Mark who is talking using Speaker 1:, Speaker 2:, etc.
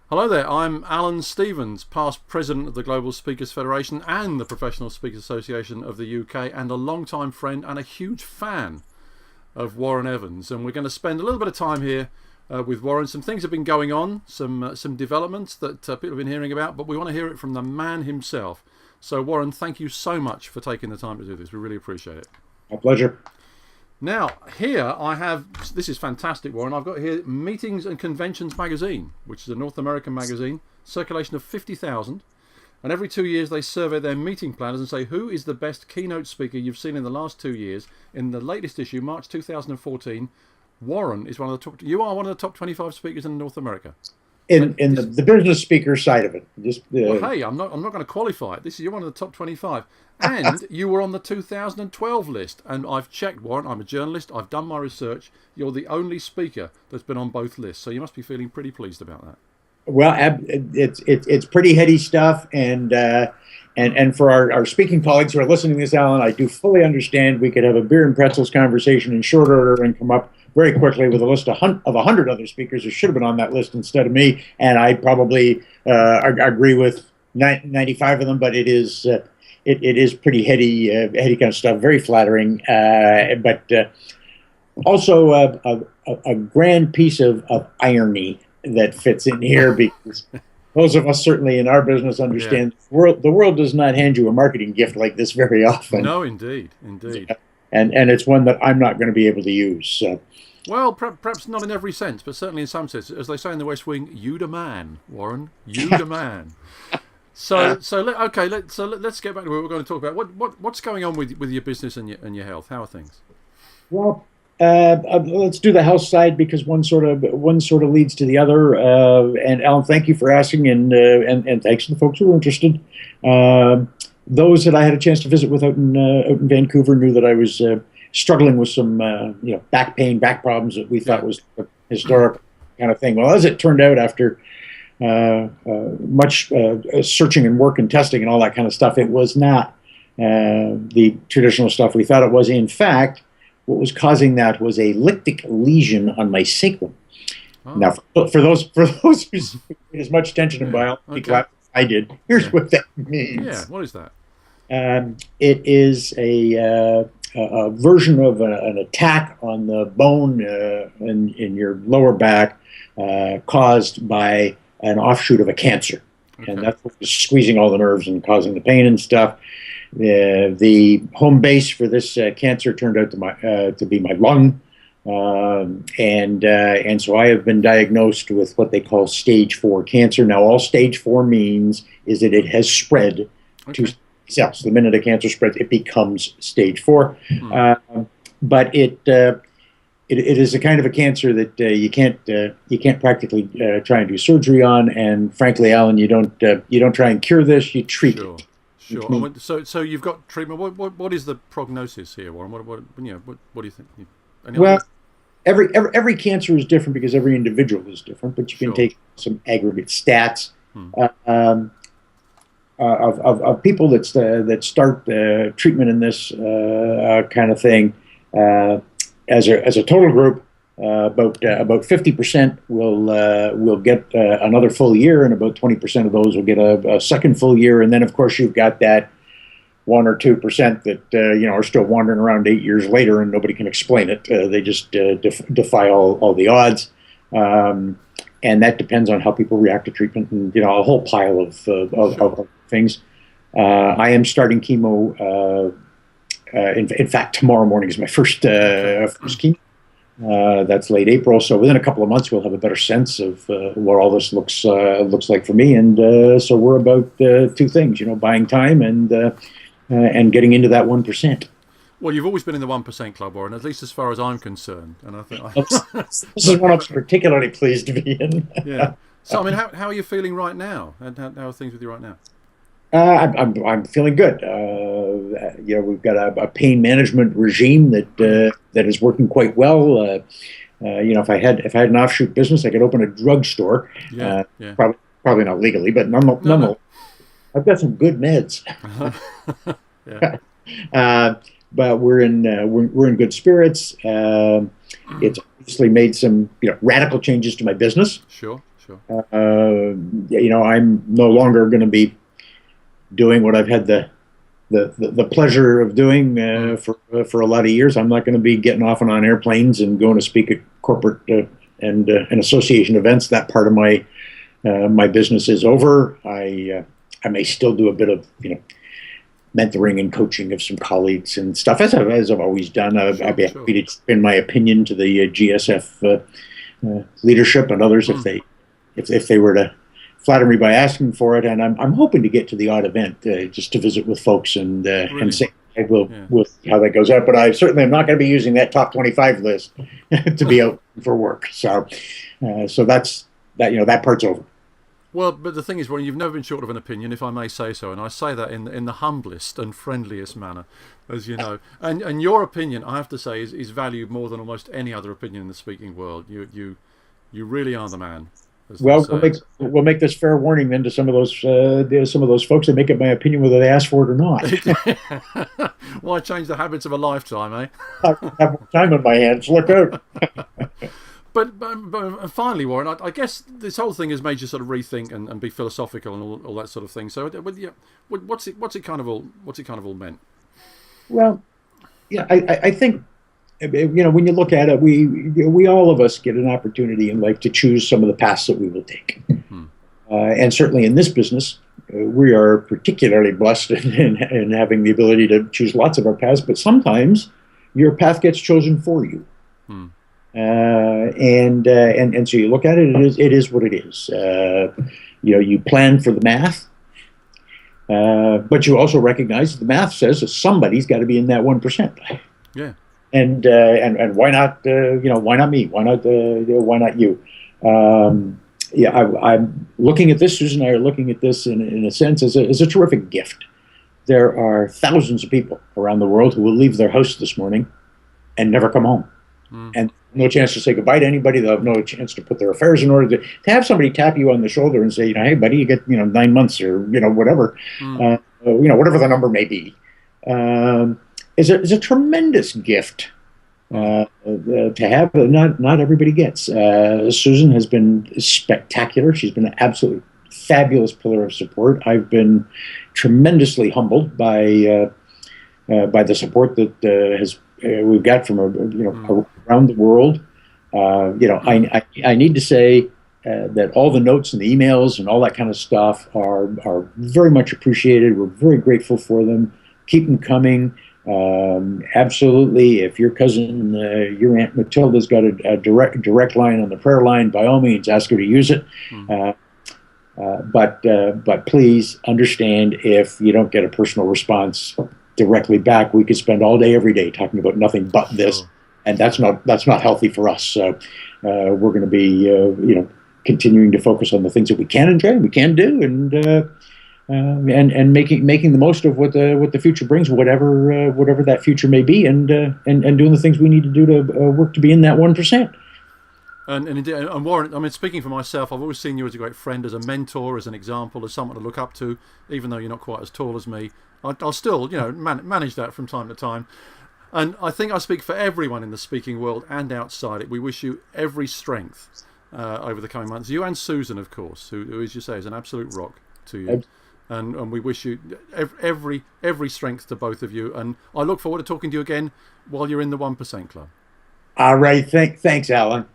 Speaker 1: Hello there, I'm Alan Stevens, past president of the Global Speakers Federation and the Professional Speakers Association of the UK, and a long-time friend and a huge fan of Warren Evans. And we're going to spend a little bit of time here with Warren. Some things have been going on, some developments that people have been hearing about, but we want to hear it from the man himself. So Warren, thank you so much for taking the time to do this. We really appreciate it.
Speaker 2: My pleasure.
Speaker 1: Now, here I have, this is fantastic, Warren. I've got here Meetings and Conventions Magazine, which is a North American magazine, circulation of 50,000. And every 2 years they survey their meeting planners and say, who is the best keynote speaker you've seen in the last 2 years? In the latest issue, March 2014, Warren is one of the top, you are one of the top 25 speakers in North America.
Speaker 2: In the business speaker side of it.
Speaker 1: Well, hey, I'm not going to qualify it. You're one of the top 25. And you were on the 2012 list. And I've checked, Warren. I'm a journalist. I've done my research. You're the only speaker that's been on both lists. So you must be feeling pretty pleased about that.
Speaker 2: Well, it's pretty heady stuff. And for our speaking colleagues who are listening to this, Alan, I do fully understand we could have a beer and pretzels conversation in short order and come up very quickly with a list of 100 other speakers who should have been on that list instead of me. And I probably agree with 95 of them, but it is pretty heady kind of stuff, very flattering, but also a grand piece of irony that fits in here, because those of us certainly in our business understand the world does not hand you a marketing gift like this very often.
Speaker 1: No, indeed.
Speaker 2: And it's one that I'm not going to be able to use. So.
Speaker 1: Well, perhaps not in every sense, but certainly in some sense. As they say in the West Wing, you the man, Warren, you the man. So let's get back to what we're going to talk about. What's going on with your business and your health? How are things?
Speaker 2: Well, let's do the health side, because one sort of leads to the other. And Alan, thank you for asking, and thanks to the folks who were interested. Those that I had a chance to visit with out in Vancouver knew that I was struggling with some back pain, back problems that we thought was a historic kind of thing. Well, as it turned out, after much searching and work and testing and all that kind of stuff, it was not the traditional stuff we thought it was. In fact, what was causing that was a lytic lesion on my sacrum. Oh. Now, for those who paid as much attention in biology class as I did, here's what that means.
Speaker 1: Yeah, what is that?
Speaker 2: It is a version of an attack on the bone in your lower back caused by an offshoot of a cancer. Okay. And that's what was squeezing all the nerves and causing the pain and stuff. The home base for this cancer turned out to be my lung. And so I have been diagnosed with what they call stage 4 cancer. Now, all stage 4 means is that it has spread to cells. The minute a cancer spreads, it becomes stage 4. But it is a kind of a cancer that you can't practically try and do surgery on. And frankly, Alan, you don't try and cure this. You treat it.
Speaker 1: Sure. So you've got treatment. What is the prognosis here, Warren? What do you think?
Speaker 2: Well, every cancer is different because every individual is different. But you can take some aggregate stats. Of people that start treatment in this kind of thing, as a total group, about 50% will get another full year, and about 20% of those will get a second full year, and then of course you've got that 1 or 2% that are still wandering around 8 years later, and nobody can explain it. They just defy all the odds. And that depends on how people react to treatment, and a whole pile of things. I am starting chemo. In fact, tomorrow morning is my first chemo. That's late April, so within a couple of months we'll have a better sense of what all this looks like for me. And so we're about two things, buying time and getting into that 1%.
Speaker 1: Well, you've always been in the 1% club, Warren, at least as far as I'm concerned. And I think
Speaker 2: this is one I'm particularly pleased to be in.
Speaker 1: Yeah. So, I mean, how are you feeling right now? And how are things with you right now?
Speaker 2: I'm feeling good. We've got a pain management regime that is working quite well. If I had an offshoot business, I could open a drugstore.
Speaker 1: Yeah.
Speaker 2: Probably not legally, but nonetheless, I've got some good meds. But we're in good spirits. It's obviously made some radical changes to my business.
Speaker 1: Sure. Sure.
Speaker 2: I'm no longer going to be doing what I've had the pleasure of doing for a lot of years. I'm not going to be getting off and on airplanes and going to speak at corporate and association events. That part of my business is over. I may still do a bit of mentoring and coaching of some colleagues and stuff as I've always done. I'd be happy to explain my opinion to the GSF leadership and others if they were to flatter me by asking for it. And I'm hoping to get to the odd event just to visit with folks and say we'll see how that goes out. But I certainly am not going to be using that top 25 list to be out for work. So that's that part's over.
Speaker 1: Well, but the thing is, Warren, you've never been short of an opinion, if I may say so, and I say that in the humblest and friendliest manner, as you know. And your opinion, I have to say, is valued more than almost any other opinion in the speaking world. You really are the man.
Speaker 2: Well, we'll make this fair warning then to some of those folks that make it my opinion whether they ask for it or not.
Speaker 1: Why change the habits of a lifetime, eh?
Speaker 2: I have more time on my hands. Look out.
Speaker 1: But finally, Warren, I guess this whole thing has made you sort of rethink and be philosophical and all that sort of thing. So, what's it kind of all meant?
Speaker 2: Well, yeah, I think when you look at it, we all of us get an opportunity in life to choose some of the paths that we will take, and certainly in this business, we are particularly blessed in having the ability to choose lots of our paths. But sometimes your path gets chosen for you. And so you look at it, it is what it is. You plan for the math, but you also recognize that the math says that somebody's got to be in that 1%.
Speaker 1: Yeah.
Speaker 2: And why not? Why not me? Why not you? I'm looking at this. Susan and I are looking at this in a sense as a terrific gift. There are thousands of people around the world who will leave their house this morning and never come home. And no chance to say goodbye to anybody. They'll have no chance to put their affairs in order. To have somebody tap you on the shoulder and say, hey, buddy, you get 9 months or whatever, whatever the number may be, is a tremendous gift to have. Not everybody gets. Susan has been spectacular. She's been an absolutely fabulous pillar of support. I've been tremendously humbled by the support that we've got from around the world. I need to say that all the notes and the emails and all that kind of stuff are very much appreciated. We're very grateful for them. Keep them coming. Absolutely. If your cousin, your Aunt Matilda's got a direct line on the prayer line, by all means, ask her to use it. But please understand if you don't get a personal response directly back. We could spend all day, every day talking about nothing but this, and that's not healthy for us. So we're going to be continuing to focus on the things that we can enjoy, we can do, and making the most of what the future brings, whatever that future may be, and doing the things we need to do to work to be in that 1%.
Speaker 1: And Warren, I mean, speaking for myself, I've always seen you as a great friend, as a mentor, as an example, as someone to look up to. Even though you're not quite as tall as me, I'll still, manage that from time to time. And I think I speak for everyone in the speaking world and outside it. We wish you every strength over the coming months. You and Susan, of course, who as you say, is an absolute rock to you. And we wish you every strength to both of you. And I look forward to talking to you again while you're in the 1% Club.
Speaker 2: All right. Thanks, Alan.